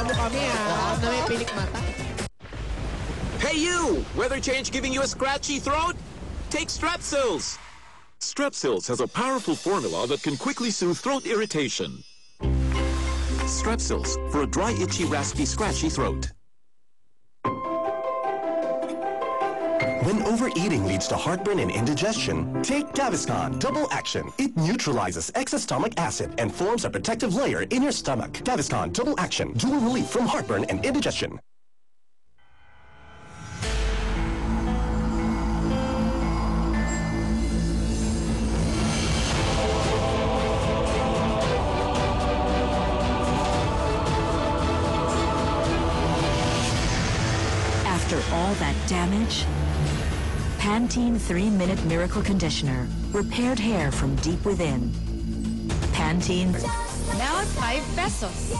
mo kami na may pilik mata. Hey you! Weather change giving you a scratchy throat? Take Strepsils! Strepsils has a powerful formula that can quickly soothe throat irritation. Strepsils for a dry, itchy, raspy, scratchy throat. When overeating leads to heartburn and indigestion, take Gaviscon Double Action. It neutralizes excess stomach acid and forms a protective layer in your stomach. Gaviscon Double Action, dual relief from heartburn and indigestion. After all that damage, Pantene 3-Minute Miracle Conditioner repaired hair from deep within. Pantene. Now at 5 pesos.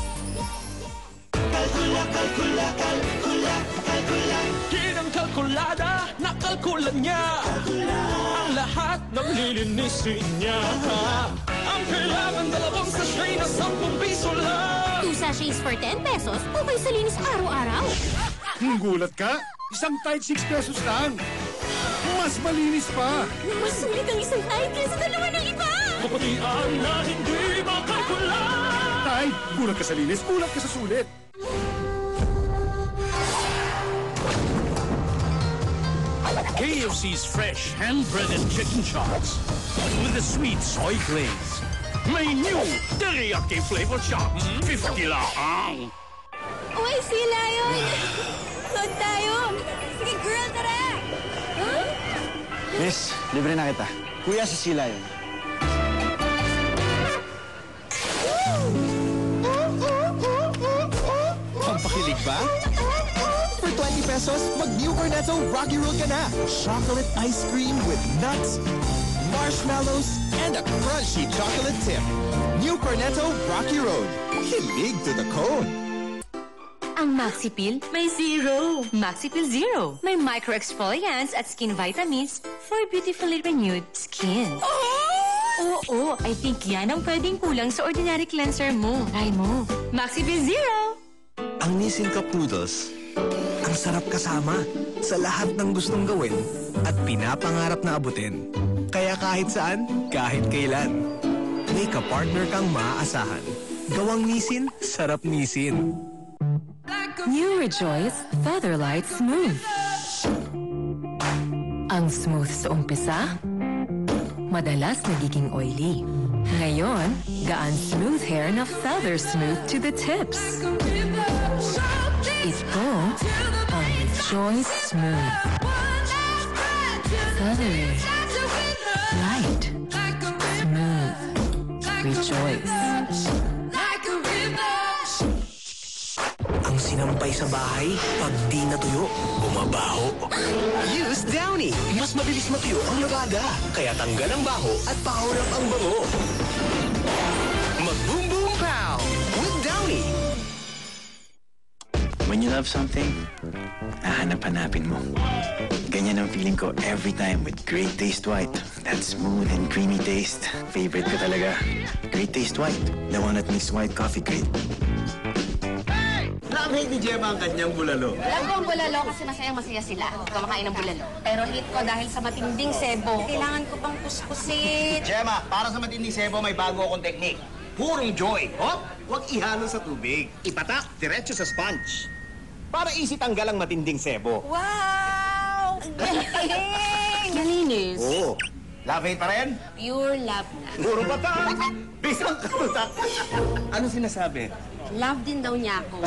Kalkula, kalkula, kalkula, kalkula. Ginang kalkulada, nakalkulan niya. Ang lahat ng lilinisin niya. Ang kailangan 2 sachet na 10 piso lang. 2 sachets for 10 pesos, okay sa linis araw-araw. Gulat ka? Isang Tide 6 pesos lang. Mas malinis pa. Mas sulit ang isang Tide kaysa dalawa ng iba. Kapatian na hindi makalkulan. Tide, kulat ka sa linis, kulat ka sa sulit. KFC's fresh hand-breaded chicken chops with a sweet soy glaze. May new teriyaki flavor chops, 50 lang. Uy, sila yun. Load tayo. Sige, girl, tara. Huh? Miss, libre na kita. Kuya, si Sila yun. Pampakilig ba? For 20 pesos, mag-New Cornetto Rocky Road ka na. Chocolate ice cream with nuts, marshmallows, and a crunchy chocolate tip. New Cornetto Rocky Road. Kilig to the cone. Ang Maxipil may zero. Maxipil Zero. May micro-exfoliants at skin vitamins for beautifully renewed skin. Oo, I think yan ang pwedeng kulang sa ordinary cleanser mo. Try mo. Maxipil Zero. Ang Nissin Cup Noodles, ang sarap kasama sa lahat ng gustong gawin at pinapangarap na abutin. Kaya kahit saan, kahit kailan, may kapartner kang maaasahan. Gawang Nissin, sarap Nissin. New Rejoice Featherlight Smooth. Ang smooth sa umpisa, madalas nagiging oily. Ngayon, gaan smooth hair na feather smooth to the tips. Ito ang Rejoice Smooth. Feathery. Light. Smooth. Rejoice. Ang sinampay sa bahay, pag di natuyo, bumabaho. Use Downy! Mas mabilis matuyo ang lagada. Kaya tanggal ang baho at pahurap ang bango. Mag-boom boom pow with Downy! When you love something, nahanap-hanapin mo. Ganyan ang feeling ko every time with Great Taste White. That smooth and creamy taste. Favorite ko talaga. Great Taste White. The one that makes white coffee great. Love-hate ni Gemma ang kanyang bulalo. Alam ko ang bulalo kasi masayang-masaya sila kumakain ng bulalo. Pero hate ko dahil sa matinding sebo. Kailangan ko pang kuskusin. Gemma, para sa matinding sebo, may bago akong technique. Purong joy. Hop! Huwag ihalo sa tubig. Ipatak, diretso sa sponge. Para easy tanggal ang matinding sebo. Wow! Ang galing! Malinis. Oo. Love-hate pa rin? Pure love na. Puro patak! Bisang karutak! Ano sinasabi? Love din daw niya ako.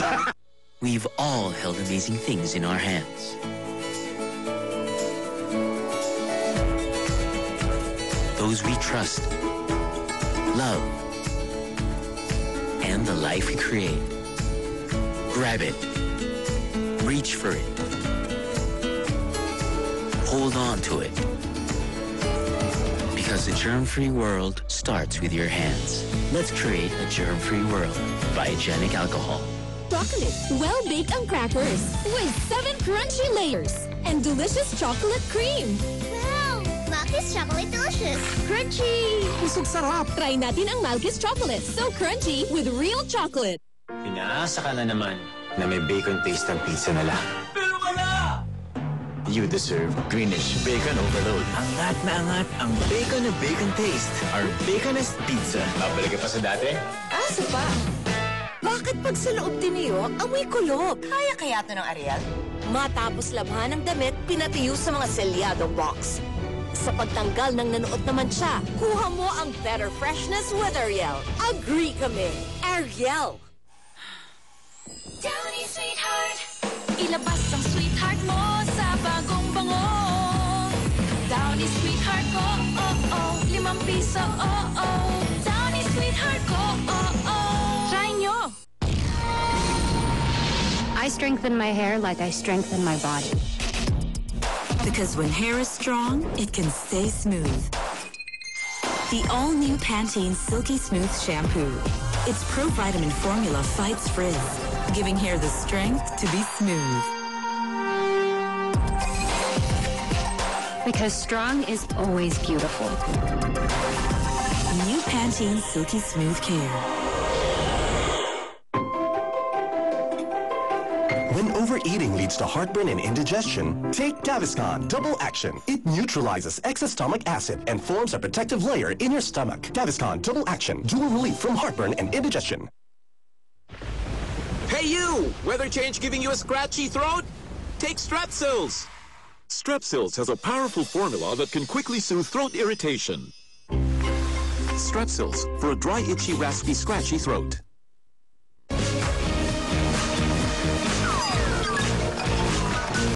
We've all held amazing things in our hands. Those we trust, love, and the life we create. Grab it. Reach for it. Hold on to it. Because the germ-free world starts with your hands. Let's create a germ-free world. Biogenic alcohol. Chocolate, well-baked ang crackers with 7 crunchy layers and delicious chocolate cream. Wow! Malkis Chocolate Delicious! Crunchy! Pusog sarap! Try natin ang Malkis Chocolate. So crunchy with real chocolate. Inaasa ka na naman na may bacon taste ang pizza nila. Pero wala! You deserve Greenish Bacon Overload. Angat na angat ang bacon na bacon taste. Our baconest pizza. Babalik ka pa sa dati? Asa pa? Bakit pag sa loob din niyo, amoy kulog? Kaya kaya to ng Ariel? Matapos labhan ng damit, pinatiyo sa mga selyadong box. Sa pagtanggal ng nanuot naman siya, kuha mo ang better freshness with Ariel. Agree kami. Ariel. Downy Sweetheart, ilabas ang sweetheart mo sa bagong bango. Downy Sweetheart ko, oh oh, 5 piso, oh oh. Downy Sweetheart ko, oh oh. Try nyo! I strengthen my hair like I strengthen my body. Because when hair is strong, it can stay smooth. The all-new Pantene Silky Smooth Shampoo. Its pro-vitamin formula fights frizz, giving hair the strength to be smooth. Because strong is always beautiful. New Pantene Silky Smooth Care. When overeating leads to heartburn and indigestion, take Gaviscon Double Action. It neutralizes excess stomach acid and forms a protective layer in your stomach. Gaviscon Double Action, dual relief from heartburn and indigestion. Hey you! Weather change giving you a scratchy throat? Take Strepsils! Strepsils has a powerful formula that can quickly soothe throat irritation. Strepsils for a dry, itchy, raspy, scratchy throat.